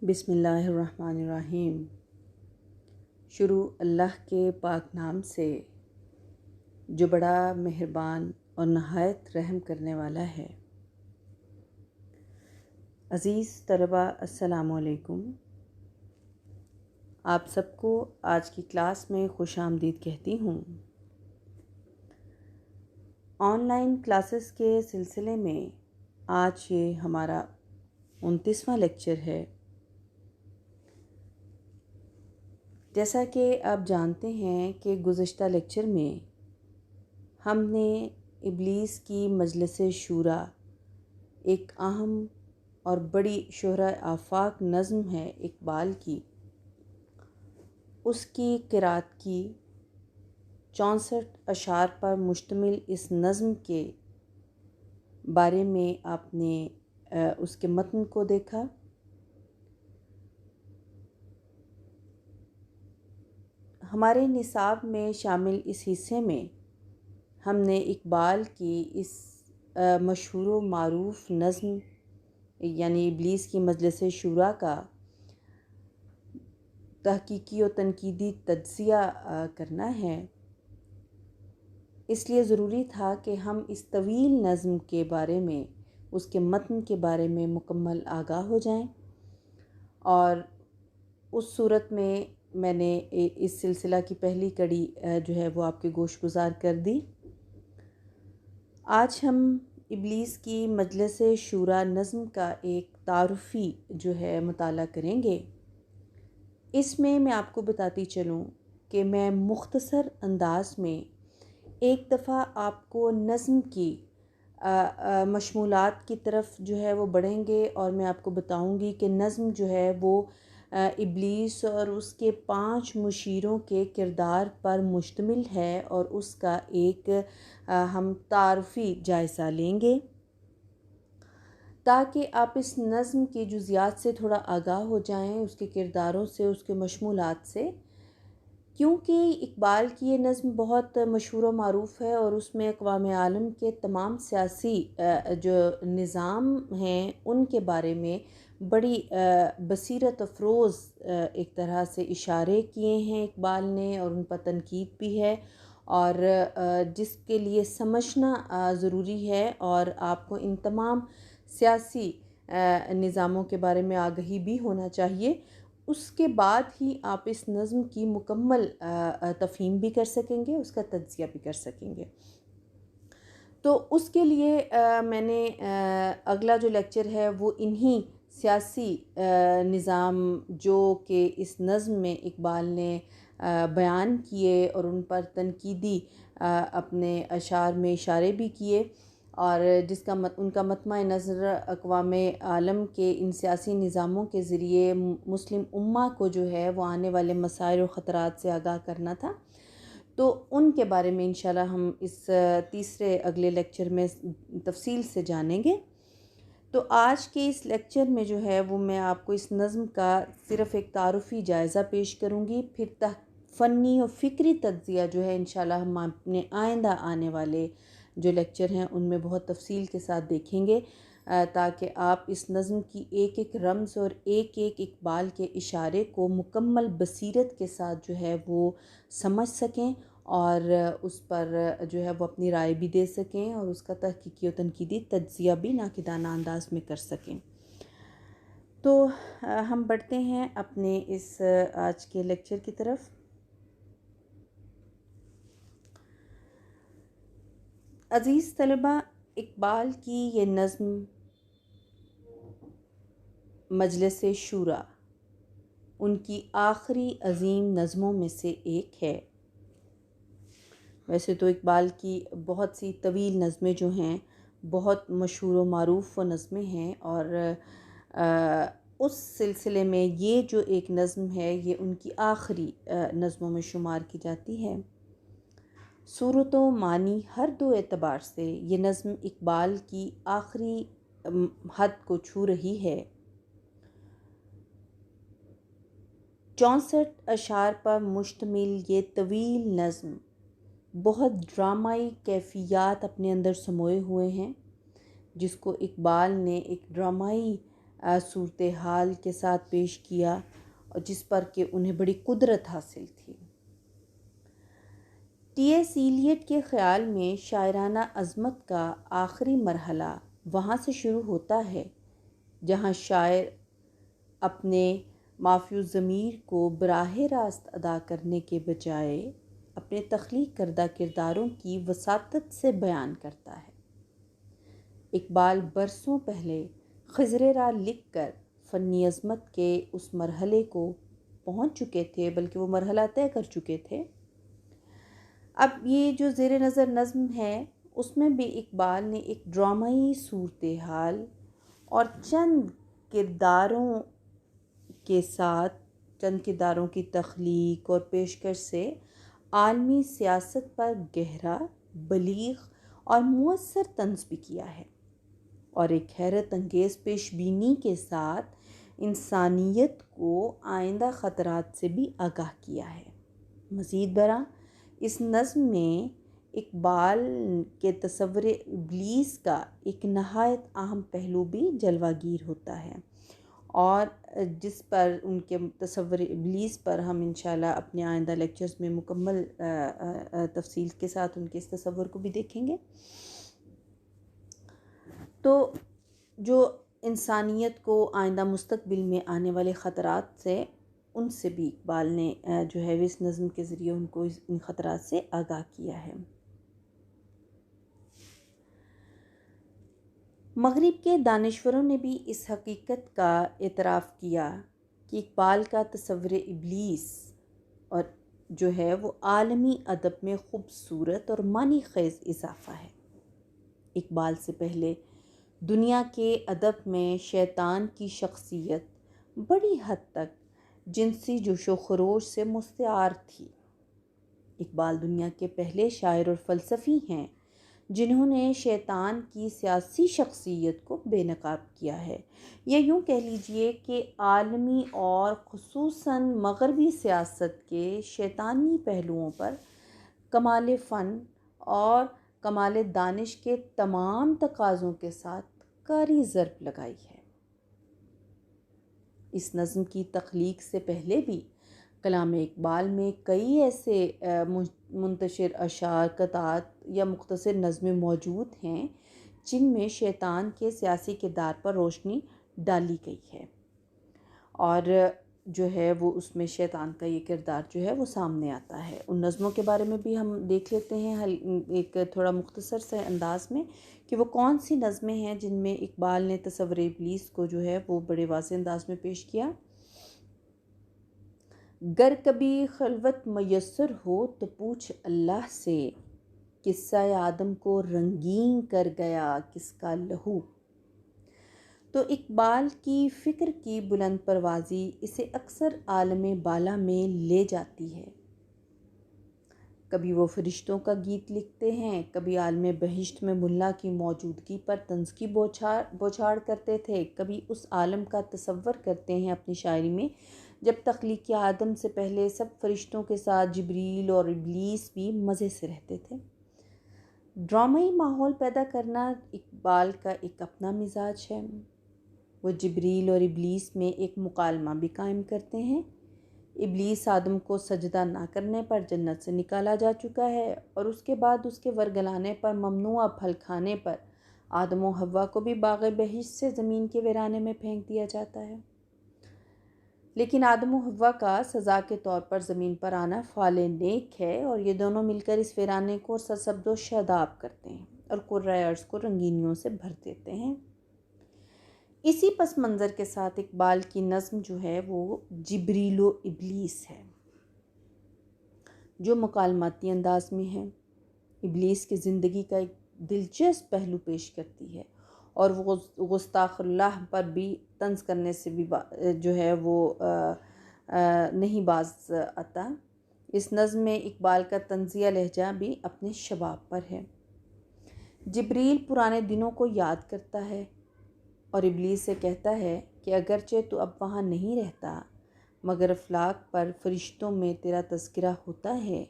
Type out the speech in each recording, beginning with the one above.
بسم اللہ الرحمن الرحیم۔ شروع اللہ کے پاک نام سے جو بڑا مہربان اور نہایت رحم کرنے والا ہے۔ عزیز طلباء، السلام علیکم۔ آپ سب کو آج کی کلاس میں خوش آمدید کہتی ہوں۔ آن لائن کلاسز کے سلسلے میں آج یہ ہمارا 29واں لیکچر ہے۔ جیسا کہ آپ جانتے ہیں کہ گزشتہ لیکچر میں ہم نے ابلیس کی مجلس شورا، ایک اہم اور بڑی شہرۂ آفاق نظم ہے اقبال کی، اس کی قرأت کی۔ 64 اشعار پر مشتمل اس نظم کے بارے میں آپ نے اس کے متن کو دیکھا۔ ہمارے نصاب میں شامل اس حصے میں ہم نے اقبال کی اس مشہور و معروف نظم یعنی ابلیس کی مجلس شورا کا تحقیقی و تنقیدی تجزیہ کرنا ہے۔ اس لیے ضروری تھا کہ ہم اس طویل نظم کے بارے میں، اس کے متن کے بارے میں مکمل آگاہ ہو جائیں، اور اس صورت میں میں نے اس سلسلہ کی پہلی کڑی جو ہے وہ آپ کے گوش گزار کر دی۔ آج ہم ابلیس کی مجلس شورا نظم کا ایک تعارفی جو ہے مطالعہ کریں گے۔ اس میں آپ کو بتاتی چلوں کہ میں مختصر انداز میں ایک دفعہ آپ کو نظم کی مشمولات کی طرف جو ہے وہ بڑھیں گے، اور میں آپ کو بتاؤں گی کہ نظم جو ہے وہ ابلیس اور اس کے 5 مشیروں کے کردار پر مشتمل ہے، اور اس کا ایک ہم تعارفی جائزہ لیں گے تاکہ آپ اس نظم کی جزیات سے تھوڑا آگاہ ہو جائیں، اس کے کرداروں سے، اس کے مشمولات سے، کیونکہ اقبال کی یہ نظم بہت مشہور و معروف ہے، اور اس میں اقوام عالم کے تمام سیاسی جو نظام ہیں ان کے بارے میں بڑی بصیرت افروز ایک طرح سے اشارے کیے ہیں اقبال نے، اور ان پر تنقید بھی ہے، اور جس کے لیے سمجھنا ضروری ہے، اور آپ کو ان تمام سیاسی نظاموں کے بارے میں آگہی بھی ہونا چاہیے۔ اس کے بعد ہی آپ اس نظم کی مکمل تفہیم بھی کر سکیں گے، اس کا تجزیہ بھی کر سکیں گے۔ تو اس کے لیے میں نے اگلا جو لیکچر ہے وہ انہی سیاسی نظام جو کہ اس نظم میں اقبال نے بیان کیے اور ان پر تنقیدی اپنے اشعار میں اشارے بھی کیے، اور جس کا ان کا مطمع نظر اقوام عالم کے ان سیاسی نظاموں کے ذریعے مسلم امہ کو جو ہے وہ آنے والے مسائل و خطرات سے آگاہ کرنا تھا۔ تو ان کے بارے میں انشاءاللہ ہم اس تیسرے اگلے لیکچر میں تفصیل سے جانیں گے۔ تو آج کے اس لیکچر میں جو ہے وہ میں آپ کو اس نظم کا صرف ایک تعارفی جائزہ پیش کروں گی، پھر فنی اور فکری تجزیہ جو ہے انشاءاللہ ہم اپنے آئندہ آنے والے جو لیکچر ہیں ان میں بہت تفصیل کے ساتھ دیکھیں گے، تاکہ آپ اس نظم کی ایک ایک رمز اور ایک ایک اقبال کے اشارے کو مکمل بصیرت کے ساتھ جو ہے وہ سمجھ سکیں، اور اس پر جو ہے وہ اپنی رائے بھی دے سکیں، اور اس کا تحقیقی و تنقیدی تجزیہ بھی ناقدانہ انداز میں کر سکیں۔ تو ہم بڑھتے ہیں اپنے اس آج کے لیکچر کی طرف۔ عزیز طلباء، اقبال کی یہ نظم مجلس شورا ان کی آخری عظیم نظموں میں سے ایک ہے۔ ویسے تو اقبال کی بہت سی طویل نظمیں جو ہیں بہت مشہور و معروف و نظمیں ہیں، اور اس سلسلے میں یہ جو ایک نظم ہے یہ ان کی آخری نظموں میں شمار کی جاتی ہے۔ صورت و معنی ہر دو اعتبار سے یہ نظم اقبال کی آخری حد کو چھو رہی ہے۔ 64 اشعار پر مشتمل یہ طویل نظم بہت ڈرامائی کیفیات اپنے اندر سموئے ہوئے ہیں، جس کو اقبال نے ایک ڈرامائی صورتحال کے ساتھ پیش کیا اور جس پر کہ انہیں بڑی قدرت حاصل تھی۔ ٹی ایس ایلیٹ کے خیال میں شاعرانہ عظمت کا آخری مرحلہ وہاں سے شروع ہوتا ہے جہاں شاعر اپنے مافی الضمیر کو براہ راست ادا کرنے کے بجائے اپنے تخلیق کردہ کرداروں کی وساطت سے بیان کرتا ہے۔ اقبال برسوں پہلے خضر راہ لکھ کر فنی عظمت کے اس مرحلے کو پہنچ چکے تھے، بلکہ وہ مرحلہ طے کر چکے تھے۔ اب یہ جو زیر نظر نظم ہے اس میں بھی اقبال نے ایک ڈرامائی صورتحال اور چند کرداروں کی تخلیق اور پیشکش سے عالمی سیاست پر گہرا، بلیغ اور مؤثر طنز بھی کیا ہے، اور ایک حیرت انگیز پیش بینی کے ساتھ انسانیت کو آئندہ خطرات سے بھی آگاہ کیا ہے۔ مزید برآں اس نظم میں اقبال کے تصور ابلیس کا ایک نہایت اہم پہلو بھی جلوہ گیر ہوتا ہے، اور جس پر ان کے تصور ابلیس پر ہم انشاءاللہ اپنے آئندہ لیکچرز میں مکمل تفصیل کے ساتھ ان کے اس تصور کو بھی دیکھیں گے۔ تو جو انسانیت کو آئندہ مستقبل میں آنے والے خطرات سے، ان سے بھی اقبال نے جو ہے اس نظم کے ذریعے ان کو ان خطرات سے آگاہ کیا ہے۔ مغرب کے دانشوروں نے بھی اس حقیقت کا اعتراف کیا کہ اقبال کا تصور ابلیس اور جو ہے وہ عالمی ادب میں خوبصورت اور معنی خیز اضافہ ہے۔ اقبال سے پہلے دنیا کے ادب میں شیطان کی شخصیت بڑی حد تک جنسی جوش و خروش سے مستعار تھی۔ اقبال دنیا کے پہلے شاعر اور فلسفی ہیں جنہوں نے شیطان کی سیاسی شخصیت کو بے نقاب کیا ہے، یا یوں کہہ لیجئے کہ عالمی اور خصوصاً مغربی سیاست کے شیطانی پہلوؤں پر کمال فن اور کمال دانش کے تمام تقاضوں کے ساتھ کاری ضرب لگائی ہے۔ اس نظم کی تخلیق سے پہلے بھی کلام اقبال میں کئی ایسے منتشر اشعار، قطعات یا مختصر نظمیں موجود ہیں جن میں شیطان کے سیاسی کردار پر روشنی ڈالی گئی ہے، اور جو ہے وہ اس میں شیطان کا یہ کردار جو ہے وہ سامنے آتا ہے۔ ان نظموں کے بارے میں بھی ہم دیکھ لیتے ہیں ایک تھوڑا مختصر سے انداز میں کہ وہ کون سی نظمیں ہیں جن میں اقبال نے تصور ابلیس کو جو ہے وہ بڑے واضح انداز میں پیش کیا۔ گر کبھی خلوت میسر ہو تو پوچھ اللہ سے، قصہ آدم کو رنگین کر گیا کس کا لہو۔ تو اقبال کی فکر کی بلند پروازی اسے اکثر عالم بالا میں لے جاتی ہے۔ کبھی وہ فرشتوں کا گیت لکھتے ہیں، کبھی عالم بہشت میں ملا کی موجودگی پر طنز کی بوچھاڑ کرتے تھے، کبھی اس عالم کا تصور کرتے ہیں اپنی شاعری میں جب تخلیق آدم سے پہلے سب فرشتوں کے ساتھ جبریل اور ابلیس بھی مزے سے رہتے تھے۔ ڈرامائی ماحول پیدا کرنا اقبال کا ایک اپنا مزاج ہے۔ وہ جبریل اور ابلیس میں ایک مکالمہ بھی قائم کرتے ہیں۔ ابلیس آدم کو سجدہ نہ کرنے پر جنت سے نکالا جا چکا ہے، اور اس کے بعد اس کے ورگلانے پر، ممنوعہ پھل کھانے پر آدم و حوا کو بھی باغ بہشت سے زمین کے ویرانے میں پھینک دیا جاتا ہے۔ لیکن آدم و حوا کا سزا کے طور پر زمین پر آنا فعل نیک ہے، اور یہ دونوں مل کر اس ویرانے کو سرسبز و شاداب کرتے ہیں اور قرۂ ارض کو رنگینیوں سے بھر دیتے ہیں۔ اسی پس منظر کے ساتھ اقبال کی نظم جو ہے وہ جبریل و ابلیس ہے، جو مکالماتی انداز میں ہے، ابلیس کی زندگی کا ایک دلچسپ پہلو پیش کرتی ہے، اور وہ گستاخ اللہ پر بھی طنز کرنے سے بھی جو ہے وہ نہیں باز آتا۔ اس نظم میں اقبال کا طنزیہ لہجہ بھی اپنے شباب پر ہے۔ جبریل پرانے دنوں کو یاد کرتا ہے اور ابلیس سے کہتا ہے کہ اگرچہ تو اب وہاں نہیں رہتا، مگر افلاک پر فرشتوں میں تیرا تذکرہ ہوتا ہے۔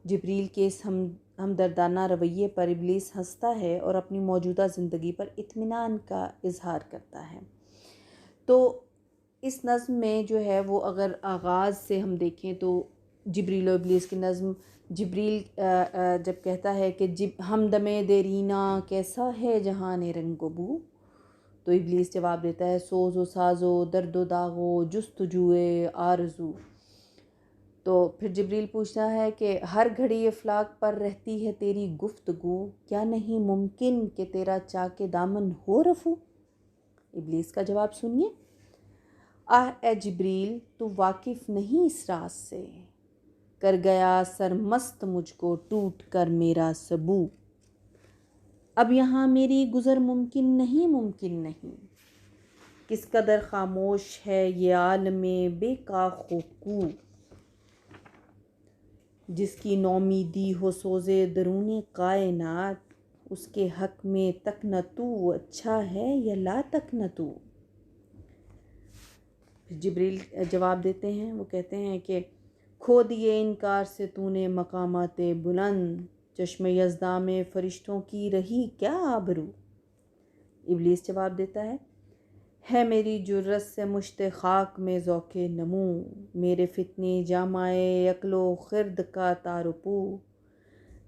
جبریل کے اس ہمدردانہ رویے پر ابلیس ہنستا ہے اور اپنی موجودہ زندگی پر اطمینان کا اظہار کرتا ہے۔ تو اس نظم میں جو ہے وہ اگر آغاز سے ہم دیکھیں تو جبریل و ابلیس کی نظم، جبریل جب کہتا ہے کہ ہمدم دیرینہ کیسا ہے جہان رنگ و بو، تو ابلیس جواب دیتا ہے سوز و ساز و درد و داغ و جستجوئے آرزو۔ تو پھر جبریل پوچھتا ہے کہ ہر گھڑی افلاک پر رہتی ہے تیری گفتگو، کیا نہیں ممکن کہ تیرا چاک دامن ہو رفو؟ ابلیس کا جواب سنیے، آہ اے جبریل تو واقف نہیں اس راز سے، کر گیا سرمست مجھ کو ٹوٹ کر میرا سبو، اب یہاں میری گزر ممکن نہیں، ممکن نہیں، کس قدر خاموش ہے یہ عالم بے کاخ و کو، جس کی نومیدی ہو سوزے درون کائنات، اس کے حق میں تک نہ تو اچھا ہے یا لا تک نہ تو۔ پھر جبریل جواب دیتے ہیں، وہ کہتے ہیں کہ کھو دیے انکار سے تو نے مقامات بلند، چشم یزداں میں فرشتوں کی رہی کیا آبرو؟ ابلیس جواب دیتا ہے میری جرت سے مشت خاک میں ذوق نمو، میرے فتنے جامائے عقل و خرد کا تار و پو،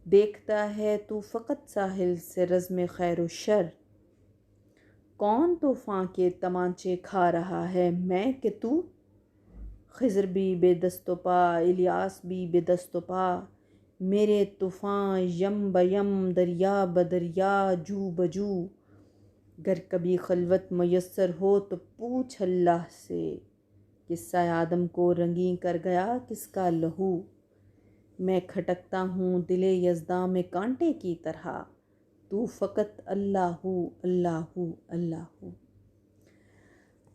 دیکھتا ہے تو فقط ساحل سے رزم خیر و شر، کون طوفان کے تمانچے کھا رہا ہے میں کہ تو، خضر بھی بے دست و پا الیاس بھی بے دست و پا، میرے طوفان یم بیم دریا بدریا جو بجو، گر کبھی خلوت میسر ہو تو پوچھ اللہ سے، قصہ آدم کو رنگیں کر گیا کس کا لہو، میں کھٹکتا ہوں دل یزداں میں کانٹے کی طرح، تو فقط اللہ ہو اللہ ہو اللہ ہو۔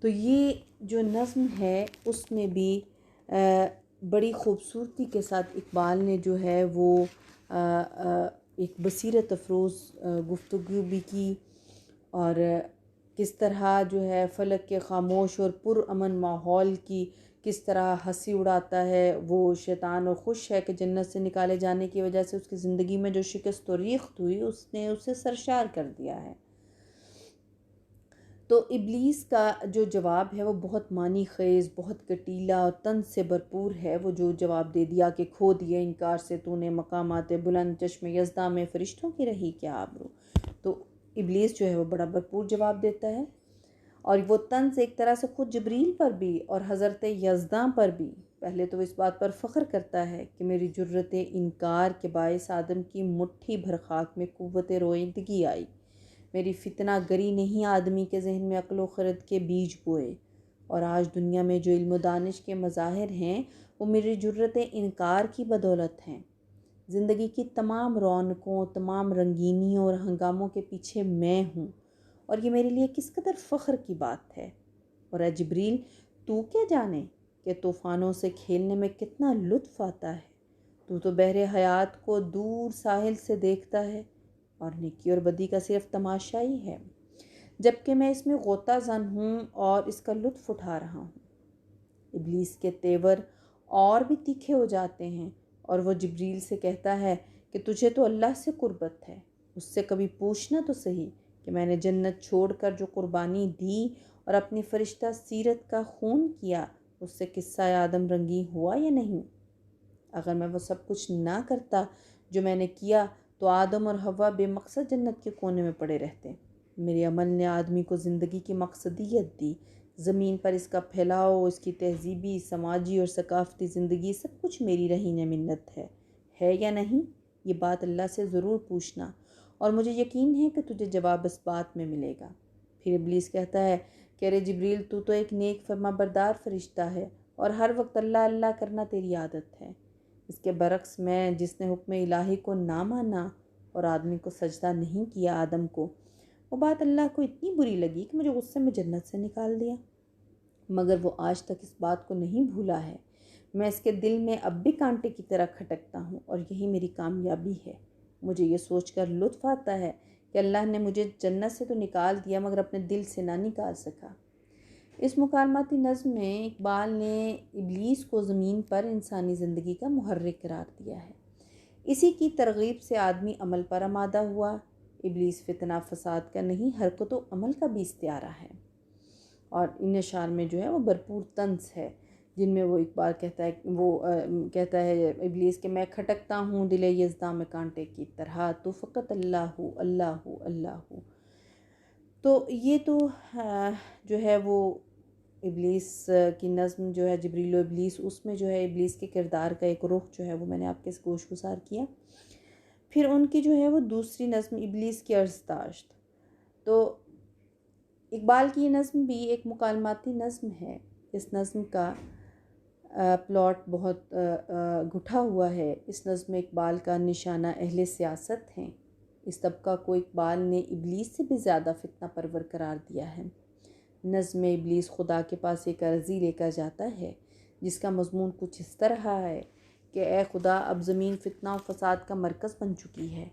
تو یہ جو نظم ہے اس میں بھی بڑی خوبصورتی کے ساتھ اقبال نے جو ہے وہ ایک بصیرت افروز گفتگو بھی کی، اور کس طرح جو ہے فلک کے خاموش اور پرامن ماحول کی کس طرح ہنسی اڑاتا ہے وہ شیطان، اور خوش ہے کہ جنت سے نکالے جانے کی وجہ سے اس کی زندگی میں جو شکست و ریخت ہوئی اس نے اسے سرشار کر دیا ہے۔ تو ابلیس کا جو جواب ہے وہ بہت معنی خیز، بہت کٹیلا اور طنز سے بھرپور ہے۔ وہ جو جواب دے دیا کہ کھو دیے انکار سے تو نے مقامات بلند، چشم یزداں میں فرشتوں کی رہی کیا آبرو، تو ابلیس جو ہے وہ بڑا بھرپور جواب دیتا ہے، اور وہ طنز ایک طرح سے خود جبریل پر بھی اور حضرت یزداں پر بھی۔ پہلے تو اس بات پر فخر کرتا ہے کہ میری جرت انکار کے باعث آدم کی مٹھی بھر خاک میں قوت روئندگی آئی، میری فتنہ گری نہیں آدمی کے ذہن میں عقل و خرد کے بیج بوئے، اور آج دنیا میں جو علم و دانش کے مظاہر ہیں وہ میری جرت انکار کی بدولت ہیں۔ زندگی کی تمام رونقوں، تمام رنگینیوں اور ہنگاموں کے پیچھے میں ہوں، اور یہ میرے لیے کس قدر فخر کی بات ہے۔ اور اے جبریل تو کیا جانے کہ طوفانوں سے کھیلنے میں کتنا لطف آتا ہے، تو تو بحر حیات کو دور ساحل سے دیکھتا ہے اور نیکی اور بدی کا صرف تماشا ہی ہے، جبکہ میں اس میں غوطہ زن ہوں اور اس کا لطف اٹھا رہا ہوں۔ ابلیس کے تیور اور بھی تیکھے ہو جاتے ہیں، اور وہ جبریل سے کہتا ہے کہ تجھے تو اللہ سے قربت ہے، اس سے کبھی پوچھنا تو صحیح کہ میں نے جنت چھوڑ کر جو قربانی دی اور اپنی فرشتہ سیرت کا خون کیا، اس سے قصہ آدم رنگیں ہوا یا نہیں؟ اگر میں وہ سب کچھ نہ کرتا جو میں نے کیا تو آدم اور حوا بے مقصد جنت کے کونے میں پڑے رہتے۔ میرے عمل نے آدمی کو زندگی کی مقصدیت دی، زمین پر اس کا پھیلاؤ، اس کی تہذیبی، سماجی اور ثقافتی زندگی سب کچھ میری رہین منت ہے یا نہیں؟ یہ بات اللہ سے ضرور پوچھنا، اور مجھے یقین ہے کہ تجھے جواب اس بات میں ملے گا۔ پھر ابلیس کہتا ہے کہ ارے جبریل تو ایک نیک فرما بردار فرشتہ ہے اور ہر وقت اللہ اللہ کرنا تیری عادت ہے، اس کے برعکس میں جس نے حکم الہی کو نہ مانا اور آدمی کو سجدہ نہیں کیا آدم کو، وہ بات اللہ کو اتنی بری لگی کہ مجھے غصے میں جنت سے نکال دیا، مگر وہ آج تک اس بات کو نہیں بھولا ہے۔ میں اس کے دل میں اب بھی کانٹے کی طرح کھٹکتا ہوں، اور یہی میری کامیابی ہے۔ مجھے یہ سوچ کر لطف آتا ہے کہ اللہ نے مجھے جنت سے تو نکال دیا مگر اپنے دل سے نہ نکال سکا۔ اس مکالماتی نظم میں اقبال نے ابلیس کو زمین پر انسانی زندگی کا محرک قرار دیا ہے۔ اسی کی ترغیب سے آدمی عمل پر آمادہ ہوا۔ ابلیس فتنہ فساد کا نہیں، حرکت و عمل کا بھی استعارہ ہے، اور ان اشعار میں جو ہے وہ بھرپور طنز ہے، جن میں وہ اقبال کہتا ہے ابلیس کہ میں کھٹکتا ہوں دل یزداں میں کانٹے کی طرح، تو فقط اللہ اللہ اللہ۔ تو یہ تو جو ہے وہ ابلیس کی نظم جو ہے جبریل و ابلیس، اس میں جو ہے ابلیس کے کردار کا ایک رخ جو ہے وہ میں نے آپ کے گوش گزار کیا۔ پھر ان کی جو ہے وہ دوسری نظم ابلیس کی عرضداشت، تو اقبال کی یہ نظم بھی ایک مکالماتی نظم ہے۔ اس نظم کا پلاٹ بہت گٹھا ہوا ہے۔ اس نظم میں اقبال کا نشانہ اہل سیاست ہیں۔ اس طبقہ کو اقبال نے ابلیس سے بھی زیادہ فتنہ پرور قرار دیا ہے۔ نظم ابلیس خدا کے پاس ایک عرضی لے کر جاتا ہے، جس کا مضمون کچھ اس طرح ہے کہ اے خدا، اب زمین فتنہ و فساد کا مرکز بن چکی ہے،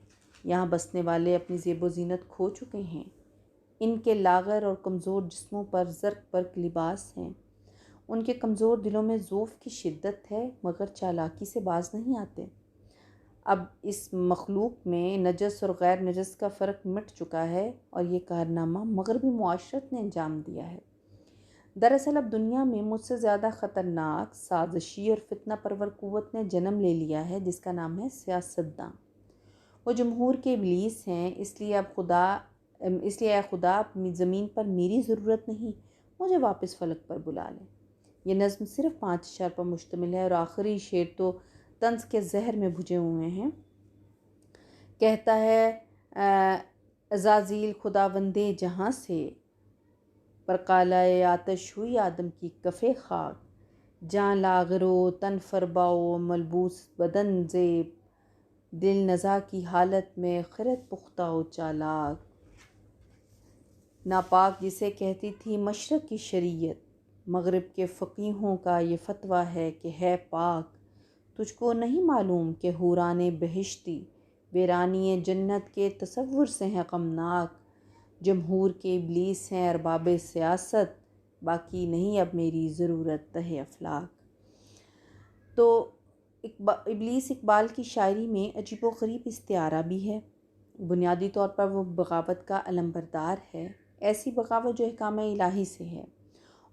یہاں بسنے والے اپنی زیب و زینت کھو چکے ہیں، ان کے لاغر اور کمزور جسموں پر زرق برق لباس ہیں، ان کے کمزور دلوں میں ذوف کی شدت ہے مگر چالاکی سے باز نہیں آتے۔ اب اس مخلوق میں نجس اور غیر نجس کا فرق مٹ چکا ہے، اور یہ کارنامہ مغربی معاشرت نے انجام دیا ہے۔ دراصل اب دنیا میں مجھ سے زیادہ خطرناک، سازشی اور فتنہ پرور قوت نے جنم لے لیا ہے، جس کا نام ہے سیاستداں۔ وہ جمہور کے ابلیس ہیں، اس لیے اے خدا اب زمین پر میری ضرورت نہیں، مجھے واپس فلک پر بلا لیں۔ یہ نظم صرف 5 اشعار پر مشتمل ہے، اور آخری شعر تو طنز کے زہر میں بھجے ہوئے ہیں۔ کہتا ہے عزازیل خداوندِ جہاں سے، پر قالۂ آتش ہوئی آدم کی کف خاک، جاں لاغر و تن فربا و ملبوس بدن زیب، دل نزا کی حالت میں خرد پختہ و چالاک۔ ناپاک جسے کہتی تھی مشرق کی شریعت، مغرب کے فقیہوں کا یہ فتویٰ ہے کہ ہے پاک۔ تجھ کو نہیں معلوم کہ حوران بہشتی، ویرانی جنت کے تصور سے ہیں غمناک۔ جمہور کے ابلیس ہیں ارباب سیاست، باقی نہیں اب میری ضرورت تہ افلاک۔ تو ابلیس اقبال کی شاعری میں عجیب و غریب استعارہ بھی ہے۔ بنیادی طور پر وہ بغاوت کا علمبردار ہے، ایسی بغاوت جو احکام الہی سے ہے،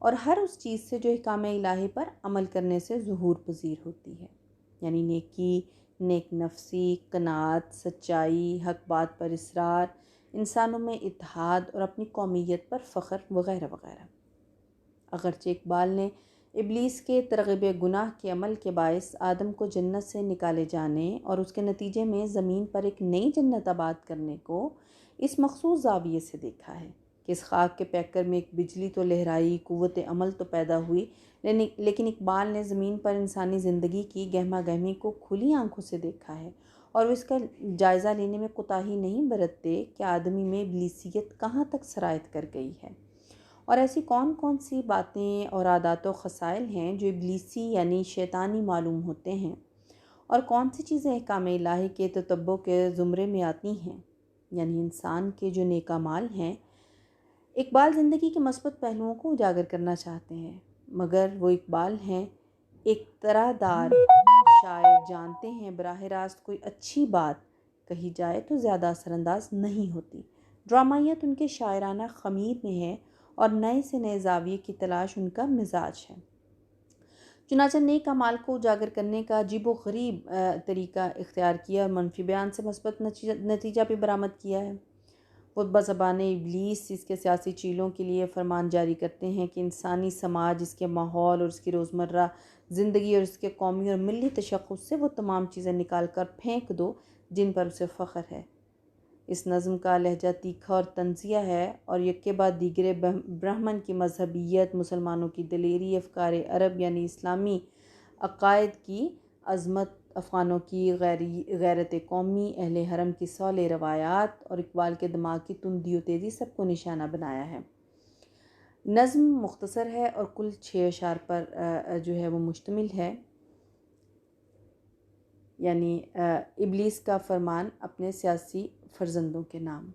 اور ہر اس چیز سے جو احکام الہی پر عمل کرنے سے ظہور پذیر ہوتی ہے، یعنی نیکی، نیک نفسی، قناعت، سچائی، حق بات پر اصرار، انسانوں میں اتحاد اور اپنی قومیت پر فخر وغیرہ وغیرہ۔ اگرچہ اقبال نے ابلیس کے ترغیب گناہ کے عمل کے باعث آدم کو جنت سے نکالے جانے اور اس کے نتیجے میں زمین پر ایک نئی جنت آباد کرنے کو اس مخصوص زاویے سے دیکھا ہے کہ اس خاک کے پیکر میں ایک بجلی تو لہرائی، قوت عمل تو پیدا ہوئی، لیکن اقبال نے زمین پر انسانی زندگی کی گہما گہمی کو کھلی آنکھوں سے دیکھا ہے، اور وہ اس کا جائزہ لینے میں کوتاہی نہیں برتتے کہ آدمی میں ابلیسیت کہاں تک سرایت کر گئی ہے، اور ایسی کون کون سی باتیں اور عادات و خصائل ہیں جو ابلیسی یعنی شیطانی معلوم ہوتے ہیں، اور کون سی چیزیں احکام الہی کے تتبع کے زمرے میں آتی ہیں، یعنی انسان کے جو نیک اعمال ہیں۔ اقبال زندگی کے مثبت پہلوؤں کو اجاگر کرنا چاہتے ہیں، مگر وہ اقبال ہیں ایک طرح دار شاعر، جانتے ہیں براہ راست کوئی اچھی بات کہی جائے تو زیادہ اثر انداز نہیں ہوتی۔ ڈرامائیت ان کے شاعرانہ خمیر میں ہے، اور نئے سے نئے زاویے کی تلاش ان کا مزاج ہے۔ چنانچہ نیک اعمال کو اجاگر کرنے کا عجیب و غریب طریقہ اختیار کیا اور منفی بیان سے مثبت نتیجہ بھی برآمد کیا ہے۔ وہ بزبان ابلیس اس کے سیاسی چیلوں کے لیے فرمان جاری کرتے ہیں کہ انسانی سماج، اس کے ماحول اور اس کی روزمرہ زندگی اور اس کے قومی اور ملی تشخص سے وہ تمام چیزیں نکال کر پھینک دو جن پر اسے فخر ہے۔ اس نظم کا لہجہ تیکھا اور طنزیہ ہے، اور یکے بعد دیگرے برہمن کی مذہبیت، مسلمانوں کی دلیری، افکار عرب یعنی اسلامی عقائد کی عظمت، افغانوں کی غیرت قومی، اہل حرم کی صالح روایات اور اقبال کے دماغ کی تندی و تیزی سب کو نشانہ بنایا ہے۔ نظم مختصر ہے اور کل 6 اشعار پر جو ہے وہ مشتمل ہے، یعنی ابلیس کا فرمان اپنے سیاسی فرزندوں کے نام۔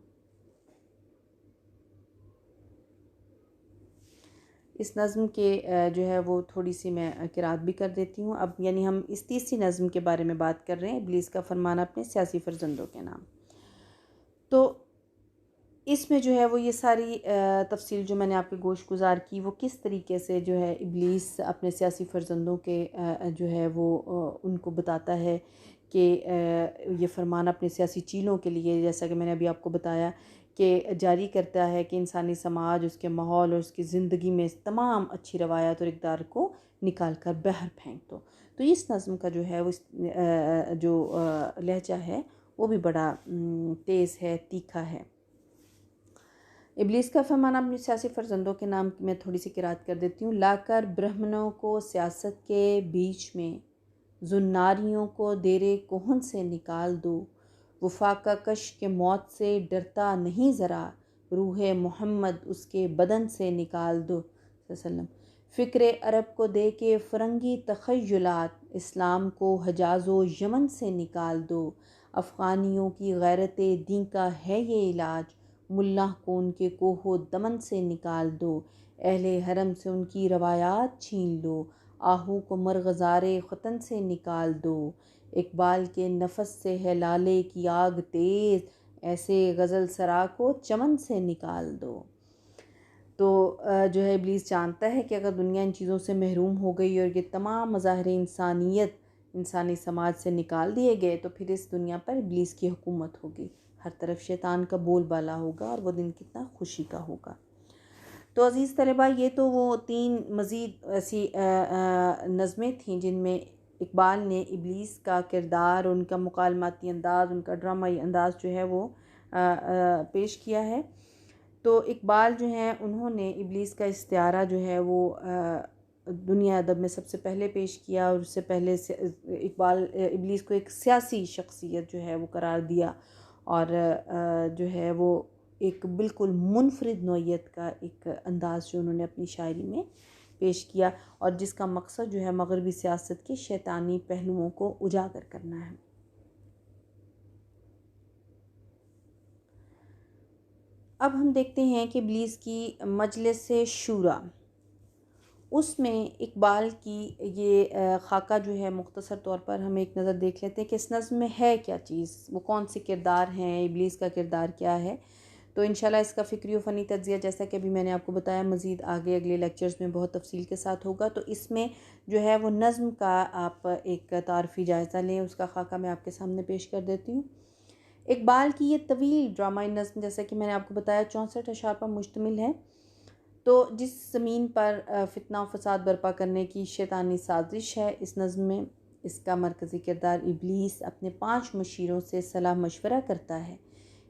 اس نظم کے جو ہے وہ تھوڑی سی میں قرأت بھی کر دیتی ہوں۔ اب یعنی ہم اس تیسری نظم کے بارے میں بات کر رہے ہیں، ابلیس کا فرمان اپنے سیاسی فرزندوں کے نام۔ تو اس میں جو ہے وہ یہ ساری تفصیل جو میں نے آپ کے گوش گزار کی، وہ کس طریقے سے جو ہے ابلیس اپنے سیاسی فرزندوں کے جو ہے وہ ان کو بتاتا ہے کہ یہ فرمان اپنے سیاسی چیلوں کے لیے، جیسا کہ میں نے ابھی آپ کو بتایا، کہ جاری کرتا ہے کہ انسانی سماج، اس کے ماحول اور اس کی زندگی میں تمام اچھی روایات اور اقدار کو نکال کر بہر پھینک دو۔ تو اس نظم کا جو ہے وہ جو لہجہ ہے وہ بھی بڑا تیز ہے، تیکھا ہے۔ ابلیس کا فرمان اپنے سیاسی فرزندوں کے نام میں تھوڑی سی قرات کر دیتی ہوں۔ لا کر برہمنوں کو سیاست کے بیچ میں، زناریوں کو دیرے کوہن سے نکال دو، وفاقہ کش کے موت سے ڈرتا نہیں ذرا، روح محمد اس کے بدن سے نکال دو صلی اللہ علیہ وسلم۔ فکر عرب کو دے کے فرنگی تخیلات، اسلام کو حجاز و یمن سے نکال دو، افغانیوں کی غیرت دین کا ہے یہ علاج، ملاح کو ان کے کوہ و دمن سے نکال دو، اہل حرم سے ان کی روایات چھین لو، آہو کو مرغزار ختن سے نکال دو، اقبال کے نفس سے ہے لالے کی آگ تیز، ایسے غزل سرا کو چمن سے نکال دو۔ تو جو ہے ابلیس جانتا ہے کہ اگر دنیا ان چیزوں سے محروم ہو گئی اور یہ تمام مظاہر انسانیت انسانی سماج سے نکال دیے گئے تو پھر اس دنیا پر ابلیس کی حکومت ہوگی، ہر طرف شیطان کا بول بالا ہوگا، اور وہ دن کتنا خوشی کا ہوگا۔ تو عزیز طلباء، یہ تو وہ 3 مزید ایسی نظمیں تھیں جن میں اقبال نے ابلیس کا کردار، ان کا مکالماتی انداز، ان کا ڈرامائی انداز جو ہے وہ پیش کیا ہے۔ تو اقبال جو ہیں انہوں نے ابلیس کا استعارہ جو ہے وہ دنیا ادب میں سب سے پہلے پیش کیا، اور اس سے پہلے اقبال ابلیس کو ایک سیاسی شخصیت جو ہے وہ قرار دیا، اور جو ہے وہ ایک بالکل منفرد نوعیت کا ایک انداز جو انہوں نے اپنی شاعری میں پیش کیا، اور جس کا مقصد جو ہے مغربی سیاست کے شیطانی پہلوؤں کو اجاگر کرنا ہے۔ اب ہم دیکھتے ہیں کہ ابلیس کی مجلس شورا، اس میں اقبال کی یہ خاکہ جو ہے مختصر طور پر ہم ایک نظر دیکھ لیتے ہیں کہ اس نظم میں ہے کیا چیز، وہ کون سے کردار ہیں، ابلیس کا کردار کیا ہے۔ تو انشاءاللہ اس کا فکری و فنی تجزیہ، جیسا کہ ابھی میں نے آپ کو بتایا، مزید آگے اگلے لیکچرز میں بہت تفصیل کے ساتھ ہوگا۔ تو اس میں جو ہے وہ نظم کا آپ ایک تعارفی جائزہ لیں، اس کا خاکہ میں آپ کے سامنے پیش کر دیتی ہوں۔ اقبال کی یہ طویل ڈرامائی نظم، جیسا کہ میں نے آپ کو بتایا، 64 اشعار پر مشتمل ہے۔ تو جس زمین پر فتنہ و فساد برپا کرنے کی شیطانی سازش ہے، اس نظم میں اس کا مرکزی کردار ابلیس اپنے 5 مشیروں سے صلاح مشورہ کرتا ہے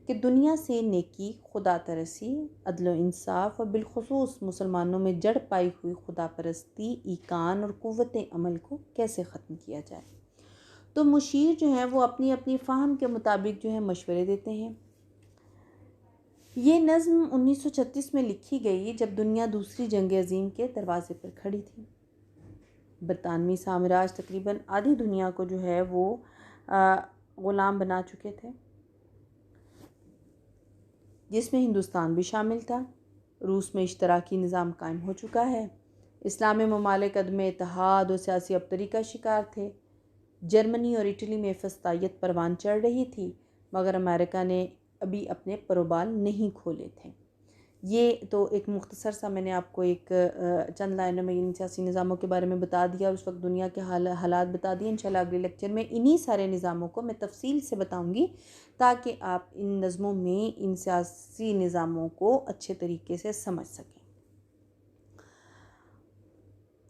کہ دنیا سے نیکی، خدا ترسی، عدل و انصاف، اور بالخصوص مسلمانوں میں جڑ پائی ہوئی خدا پرستی، ایقان اور قوت عمل کو کیسے ختم کیا جائے۔ تو مشیر جو ہیں وہ اپنی اپنی فہم کے مطابق جو ہے مشورے دیتے ہیں۔ یہ نظم 1936 میں لکھی گئی جب دنیا دوسری جنگ عظیم کے دروازے پر کھڑی تھی۔ برطانوی سامراج تقریباً آدھی دنیا کو جو ہے وہ غلام بنا چکے تھے، جس میں ہندوستان بھی شامل تھا۔ روس میں اشتراکی نظام قائم ہو چکا ہے۔ اسلامی ممالک عدم اتحاد اور سیاسی ابتری کا شکار تھے۔ جرمنی اور اٹلی میں فسطائیت پروان چڑھ رہی تھی، مگر امریکہ نے ابھی اپنے پروبال نہیں کھولے تھے۔ یہ تو ایک مختصر سا میں نے آپ کو ایک چند لائنوں میں ان سیاسی نظاموں کے بارے میں بتا دیا، اور اس وقت دنیا کے حالات بتا دیے۔ انشاءاللہ اگلے لیکچر میں انہی سارے نظاموں کو میں تفصیل سے بتاؤں گی، تاکہ آپ ان نظموں میں ان سیاسی نظاموں کو اچھے طریقے سے سمجھ سکیں۔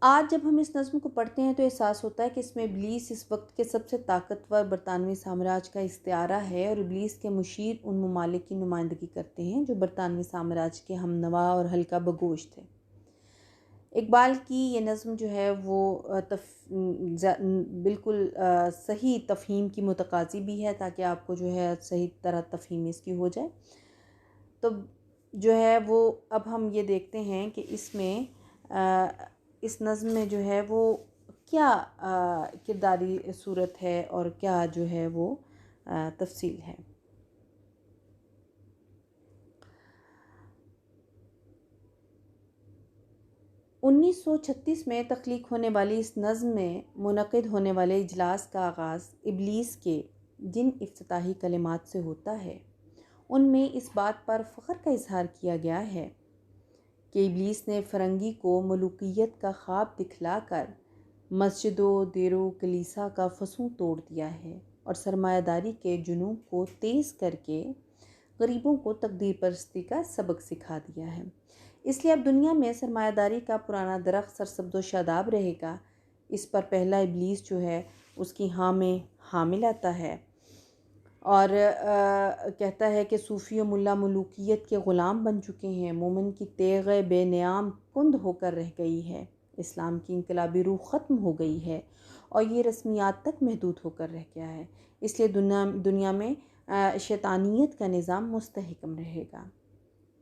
آج جب ہم اس نظم کو پڑھتے ہیں تو احساس ہوتا ہے کہ اس میں ابلیس اس وقت کے سب سے طاقتور برطانوی سامراج کا استعارہ ہے، اور ابلیس کے مشیر ان ممالک کی نمائندگی کرتے ہیں جو برطانوی سامراج کے ہم نوا اور حلقہ بگوش تھے۔ اقبال کی یہ نظم جو ہے وہ بالکل صحیح تفہیم کی متقاضی بھی ہے، تاکہ آپ کو جو ہے صحیح طرح تفہیم اس کی ہو جائے۔ تو جو ہے وہ اب ہم یہ دیکھتے ہیں کہ اس میں اس نظم میں جو ہے وہ کیا کرداری صورت ہے اور کیا جو ہے وہ تفصیل ہے۔ 1936 میں تخلیق ہونے والی اس نظم میں منعقد ہونے والے اجلاس کا آغاز ابلیس کے جن افتتاحی کلمات سے ہوتا ہے، ان میں اس بات پر فخر کا اظہار کیا گیا ہے کہ ابلیس نے فرنگی کو ملوکیت کا خواب دکھلا کر مسجد و دیر و کلیسا کا فسوں توڑ دیا ہے اور سرمایہ داری کے جنون کو تیز کر کے غریبوں کو تقدیر پرستی کا سبق سکھا دیا ہے۔ اس لیے اب دنیا میں سرمایہ داری کا پرانا درخت سرسبز و شاداب رہے گا۔ اس پر پہلا ابلیس جو ہے اس کی ہاں میں ہاں ملاتا ہے اور کہتا ہے کہ صوفی و ملا ملوکیت کے غلام بن چکے ہیں، مومن کی تیغ بے نیام کند ہو کر رہ گئی ہے، اسلام کی انقلابی روح ختم ہو گئی ہے اور یہ رسمیات تک محدود ہو کر رہ گیا ہے۔ اس لیے دنیا میں شیطانیت کا نظام مستحکم رہے گا۔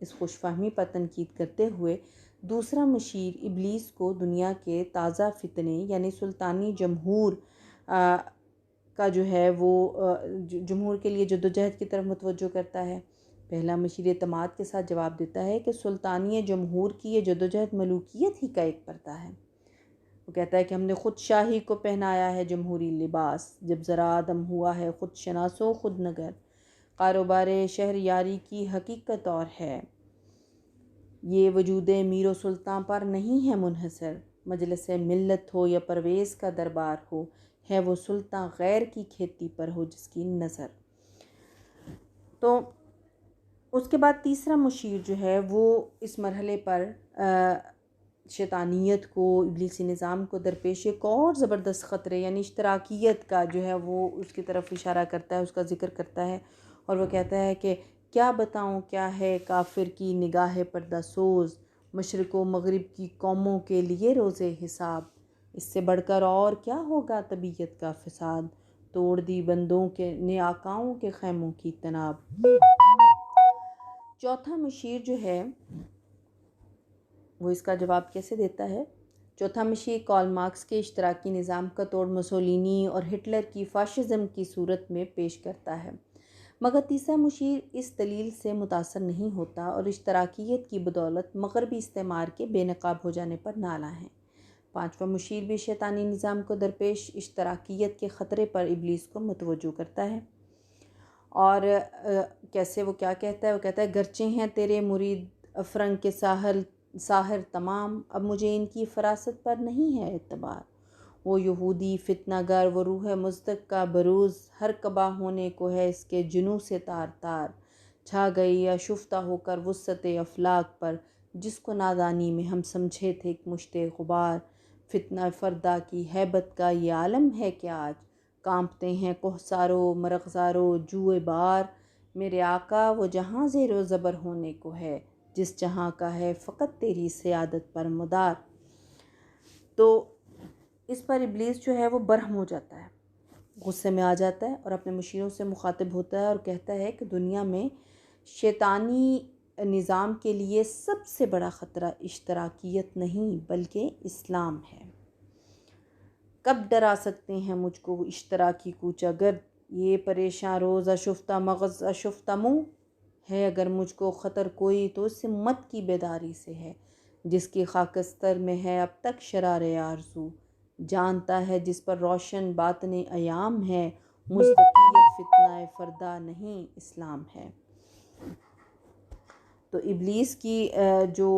اس خوش فہمی پر تنقید کرتے ہوئے دوسرا مشیر ابلیس کو دنیا کے تازہ فتنے یعنی سلطانی جمہور کا جو ہے وہ جمہور کے لیے جدوجہد کی طرف متوجہ کرتا ہے۔ پہلا مشیر اعتماد کے ساتھ جواب دیتا ہے کہ سلطانی جمہور کی یہ جدوجہد ملوکیت ہی کا ایک پردہ ہے۔ وہ کہتا ہے کہ ہم نے خود شاہی کو پہنایا ہے جمہوری لباس، جب ذرا آدم ہوا ہے خود شناسو خود نگر، کاروبار شہر یاری کی حقیقت اور ہے، یہ وجود میر و سلطان پر نہیں ہے منحصر، مجلس ملت ہو یا پرویز کا دربار ہو، ہے وہ سلطان غیر کی کھیتی پر ہو جس کی نظر۔ تو اس کے بعد تیسرا مشیر جو ہے وہ اس مرحلے پر شیطانیت کو، ابلیسی نظام کو درپیش ایک اور زبردست خطرے یعنی اشتراکیت کا جو ہے وہ اس کی طرف اشارہ کرتا ہے، اس کا ذکر کرتا ہے اور وہ کہتا ہے کہ کیا بتاؤں کیا ہے کافر کی نگاہ پردہ سوز، مشرق و مغرب کی قوموں کے لیے روز حساب، اس سے بڑھ کر اور کیا ہوگا طبیعت کا فساد، توڑ دی بندوں کے نے آقاؤں کے خیموں کی تناب۔ چوتھا مشیر جو ہے وہ اس کا جواب کیسے دیتا ہے؟ چوتھا مشیر کارل مارکس کے اشتراکی نظام کا توڑ مسولینی اور ہٹلر کی فاشزم کی صورت میں پیش کرتا ہے، مگر تیسرا مشیر اس دلیل سے متاثر نہیں ہوتا اور اشتراکیت کی بدولت مغربی استعمار کے بے نقاب ہو جانے پر نالاں ہے۔ پانچواں مشیر بھی شیطانی نظام کو درپیش اشتراکیت کے خطرے پر ابلیس کو متوجہ کرتا ہے اور کیسے وہ کیا کہتا ہے؟ وہ کہتا ہے گرچہ ہیں تیرے مرید فرنگ کے ساحر تمام، اب مجھے ان کی فراست پر نہیں ہے اعتبار، وہ یہودی فتنہ گر وہ روح مزدق کا بروز، ہر کبا ہونے کو ہے اس کے جنوں سے تار تار، چھا گئی یا شفتہ ہو کر وسعت افلاک پر، جس کو نادانی میں ہم سمجھے تھے ایک مشت غبار، فتنہ فردا کی ہیبت کا یہ عالم ہے کہ آج کانپتے ہیں کوہسارو مرغزارو جوئے بار، میرے آقا وہ جہاں زیر و زبر ہونے کو ہے جس جہاں کا ہے فقط تیری سیادت پر مدار۔ تو اس پر ابلیس جو ہے وہ برہم ہو جاتا ہے، غصے میں آ جاتا ہے اور اپنے مشیروں سے مخاطب ہوتا ہے اور کہتا ہے کہ دنیا میں شیطانی نظام کے لیے سب سے بڑا خطرہ اشتراکیت نہیں بلکہ اسلام ہے۔ کب ڈرا سکتے ہیں مجھ کو اشتراکی کوچہ گرد، یہ پریشاں روز اشفتہ مغز اشفتہ منہ، ہے اگر مجھ کو خطر کوئی تو اس مت کی بیداری سے ہے، جس کی خاکستر میں ہے اب تک شرار آرزو، جانتا ہے جس پر روشن باطن ایام ہے، مصداقیت فتنہ فردا نہیں اسلام ہے۔ تو ابلیس کی جو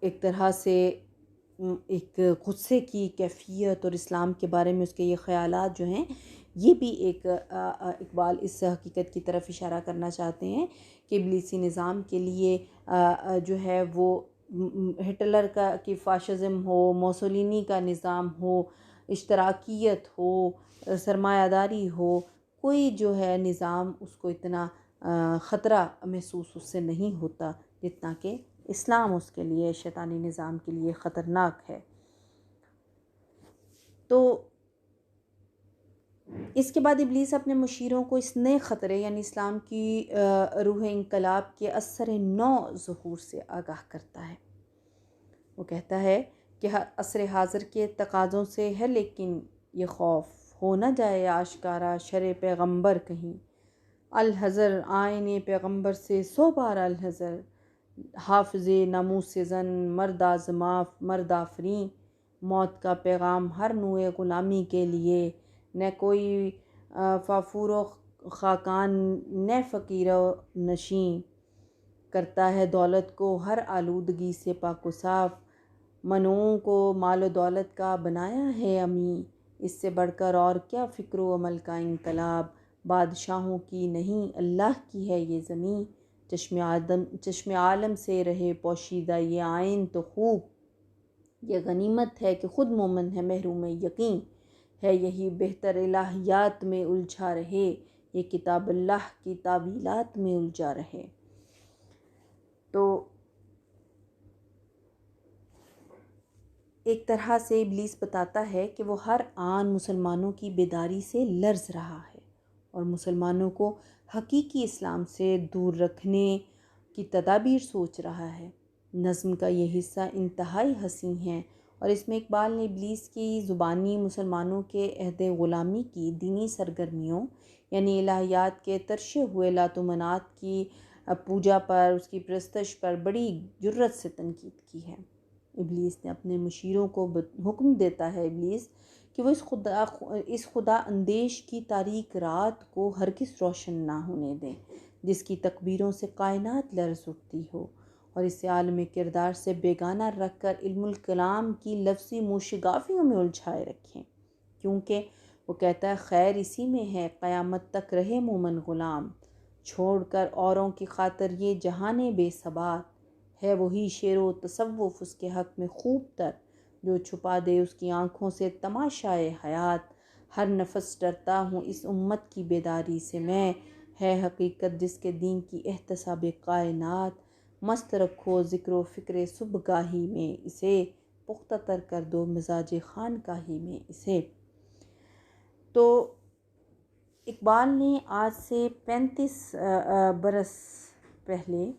ایک طرح سے ایک غصے کی کیفیت اور اسلام کے بارے میں اس کے یہ خیالات جو ہیں، یہ بھی ایک اقبال اس حقیقت کی طرف اشارہ کرنا چاہتے ہیں کہ ابلیسی نظام کے لیے جو ہے وہ ہٹلر کی فاشزم ہو، موسولینی کا نظام ہو، اشتراکیت ہو، سرمایہ داری ہو، کوئی جو ہے نظام اس کو اتنا خطرہ محسوس اس سے نہیں ہوتا جتنا کہ اسلام اس کے لیے، شیطانی نظام کے لیے خطرناک ہے۔ تو اس کے بعد ابلیس اپنے مشیروں کو اس نئے خطرے یعنی اسلام کی روح انقلاب کے اثر نو ظہور سے آگاہ کرتا ہے۔ وہ کہتا ہے کہ عصر حاضر کے تقاضوں سے ہے لیکن یہ خوف ہو نہ جائے آشکارا شرع پیغمبر کہیں، الحذر آئین پیغمبر سے 100 بار الحذر، حافظ ناموس زن مرد آزماف مرد آفریں، موت کا پیغام ہر نوع غلامی کے لیے، نہ کوئی خاکان نے فقیر و نشیں، کرتا ہے دولت کو ہر آلودگی سے پاک و صاف، منوؤں کو مال و دولت کا بنایا ہے امی، اس سے بڑھ کر اور کیا فکر و عمل کا انقلاب، بادشاہوں کی نہیں اللہ کی ہے یہ زمیں، چشم عالم سے رہے پوشیدہ یہ آئین تو خوب، یہ غنیمت ہے کہ خود مومن ہے محروم یقین، ہے یہی بہتر الہیات میں الجھا رہے، یہ کتاب اللہ کی تعویلات میں الجھا رہے۔ تو ایک طرح سے ابلیس بتاتا ہے کہ وہ ہر آن مسلمانوں کی بیداری سے لرز رہا ہے اور مسلمانوں کو حقیقی اسلام سے دور رکھنے کی تدابیر سوچ رہا ہے۔ نظم کا یہ حصہ انتہائی حسین ہے اور اس میں اقبال نے ابلیس کی زبانی مسلمانوں کے عہد غلامی کی دینی سرگرمیوں یعنی الہیات کے ترشے ہوئے لات و منات کی پوجا پر، اس کی پرستش پر بڑی جرت سے تنقید کی ہے۔ ابلیس نے اپنے مشیروں کو حکم دیتا ہے ابلیس کہ وہ اس خدا اندیش کی تاریک رات کو ہرگز روشن نہ ہونے دیں، جس کی تکبیروں سے کائنات لرز اٹھتی ہو، اور اسے عالم کردار سے بیگانہ رکھ کر علم الکلام کی لفظی موشگافیوں میں الجھائے رکھیں، کیونکہ وہ کہتا ہے خیر اسی میں ہے قیامت تک رہے مومن غلام، چھوڑ کر اوروں کی خاطر یہ جہان بے ثبات، ہے وہی شعر و تصوف اس کے حق میں خوب تر، جو چھپا دے اس کی آنکھوں سے تماشائے حیات، ہر نفس ڈرتا ہوں اس امت کی بیداری سے میں، ہے حقیقت جس کے دین کی احتساب کائنات، مست رکھو ذکر و فکر صبح گاہی میں اسے، پختہ تر کر دو مزاج خانقاہی میں اسے۔ تو اقبال نے آج سے 35 برس پہلے،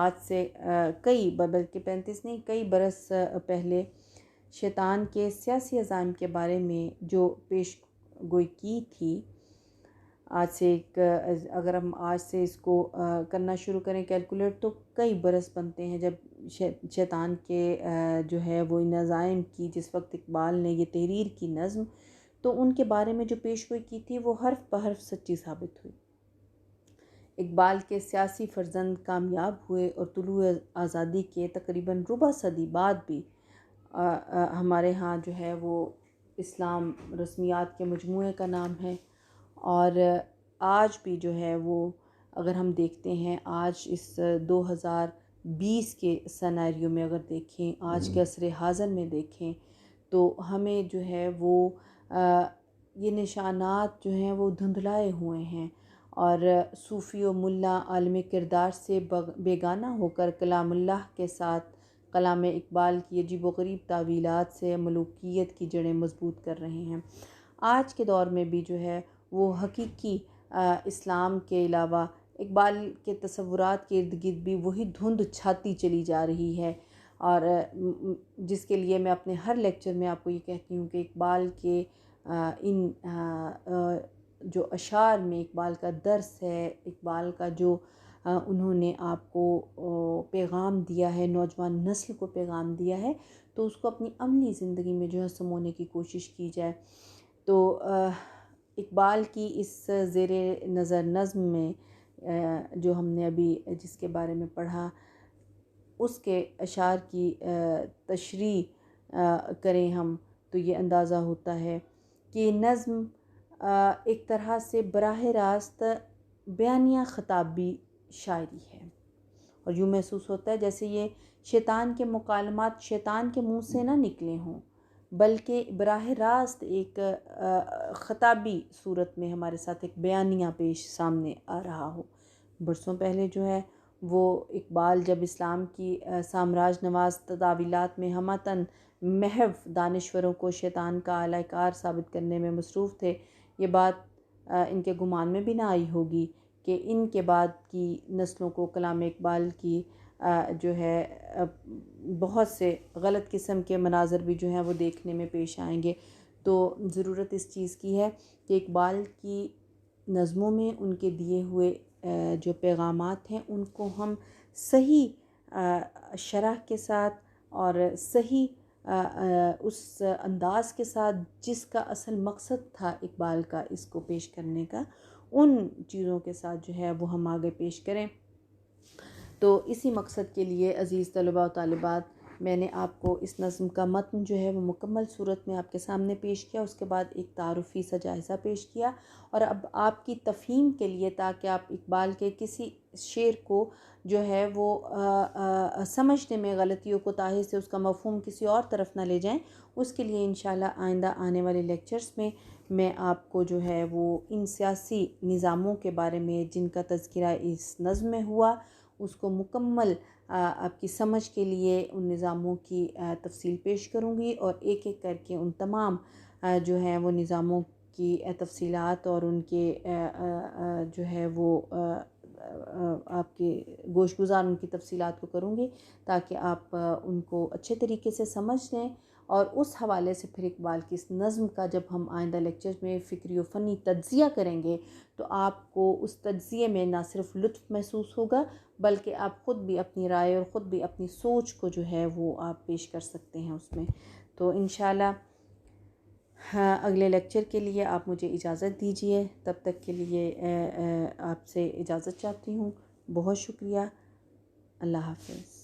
آج سے کئی بلکہ 35 نہیں کئی برس پہلے شیطان کے سیاسی عزائم کے بارے میں جو پیش گوئی کی تھی، آج سے اگر ہم آج سے اس کو کرنا شروع کریں کیلکولیٹ، تو کئی برس بنتے ہیں جب شیطان کے جو ہے وہ ان عزائم کی، جس وقت اقبال نے یہ تحریر کی نظم، تو ان کے بارے میں جو پیش گوئی کی تھی وہ حرف بحرف سچی ثابت ہوئی۔ اقبال کے سیاسی فرزند کامیاب ہوئے اور طلوع آزادی کے تقریباً ربع صدی بعد بھی ہمارے ہاں جو ہے وہ اسلام رسمیات کے مجموعے کا نام ہے، اور آج بھی جو ہے وہ اگر ہم دیکھتے ہیں آج اس 2020 کے سیناریو میں اگر دیکھیں، آج کے عصر حاضر میں دیکھیں، تو ہمیں جو ہے وہ یہ نشانات جو ہیں وہ دھندلائے ہوئے ہیں، اور صوفی و ملا عالم کردار سے بیگانہ ہو کر کلام اللہ کے ساتھ کلام اقبال کی عجیب و غریب تعویلات سے ملوکیت کی جڑیں مضبوط کر رہے ہیں۔ آج کے دور میں بھی جو ہے وہ حقیقی اسلام کے علاوہ اقبال کے تصورات کے ارد گرد بھی وہی دھند چھاتی چلی جا رہی ہے، اور جس کے لیے میں اپنے ہر لیکچر میں آپ کو یہ کہتی ہوں کہ اقبال کے ان جو اشعار میں اقبال کا درس ہے، اقبال کا جو انہوں نے آپ کو پیغام دیا ہے، نوجوان نسل کو پیغام دیا ہے، تو اس کو اپنی عملی زندگی میں جو ہے سمونے کی کوشش کی جائے۔ تو اقبال کی اس زیر نظر نظم میں جو ہم نے ابھی جس کے بارے میں پڑھا، اس کے اشعار کی تشریح کریں ہم تو یہ اندازہ ہوتا ہے کہ نظم ایک طرح سے براہ راست بیانیہ خطابی شاعری ہے، اور یوں محسوس ہوتا ہے جیسے یہ شیطان کے مکالمات شیطان کے منہ سے نہ نکلے ہوں، بلکہ براہ راست ایک خطابی صورت میں ہمارے ساتھ ایک بیانیہ پیش سامنے آ رہا ہو۔ برسوں پہلے جو ہے وہ اقبال جب اسلام کی سامراج نواز تداویلات میں ہمتاً محو دانشوروں کو شیطان کا اعلی کار ثابت کرنے میں مصروف تھے، یہ بات ان کے گمان میں بھی نہ آئی ہوگی کہ ان کے بعد کی نسلوں کو کلام اقبال کی جو ہے بہت سے غلط قسم کے مناظر بھی جو ہیں وہ دیکھنے میں پیش آئیں گے۔ تو ضرورت اس چیز کی ہے کہ اقبال کی نظموں میں ان کے دیے ہوئے جو پیغامات ہیں ان کو ہم صحیح شرح کے ساتھ اور صحیح اس انداز کے ساتھ جس کا اصل مقصد تھا اقبال کا اس کو پیش کرنے کا، ان چیزوں کے ساتھ جو ہے وہ ہم آگے پیش کریں۔ تو اسی مقصد کے لیے عزیز طلباء و طالبات، میں نے آپ کو اس نظم کا متن جو ہے وہ مکمل صورت میں آپ کے سامنے پیش کیا، اس کے بعد ایک تعارفی سا جائزہ پیش کیا، اور اب آپ کی تفہیم کے لیے، تاکہ آپ اقبال کے کسی شعر کو جو ہے وہ سمجھنے میں غلطیوں کو تاہی سے اس کا مفہوم کسی اور طرف نہ لے جائیں، اس کے لیے انشاءاللہ آئندہ آنے والے لیکچرز میں آپ کو جو ہے وہ ان سیاسی نظاموں کے بارے میں جن کا تذکرہ اس نظم میں ہوا، اس کو مکمل آپ کی سمجھ کے لیے ان نظاموں کی تفصیل پیش کروں گی، اور ایک ایک کر کے ان تمام جو ہیں وہ نظاموں کی تفصیلات اور ان کے جو ہے وہ آپ کے گوش گزار ان کی تفصیلات کو کروں گی، تاکہ آپ ان کو اچھے طریقے سے سمجھ لیں، اور اس حوالے سے پھر اقبال کی اس نظم کا جب ہم آئندہ لیکچرز میں فکری و فنی تجزیہ کریں گے، تو آپ کو اس تجزیے میں نہ صرف لطف محسوس ہوگا، بلکہ آپ خود بھی اپنی رائے اور خود بھی اپنی سوچ کو جو ہے وہ آپ پیش کر سکتے ہیں اس میں۔ تو انشاءاللہ اگلے لیکچر کے لیے آپ مجھے اجازت دیجیے، تب تک کے لیے آپ سے اجازت چاہتی ہوں۔ بہت شکریہ، اللہ حافظ۔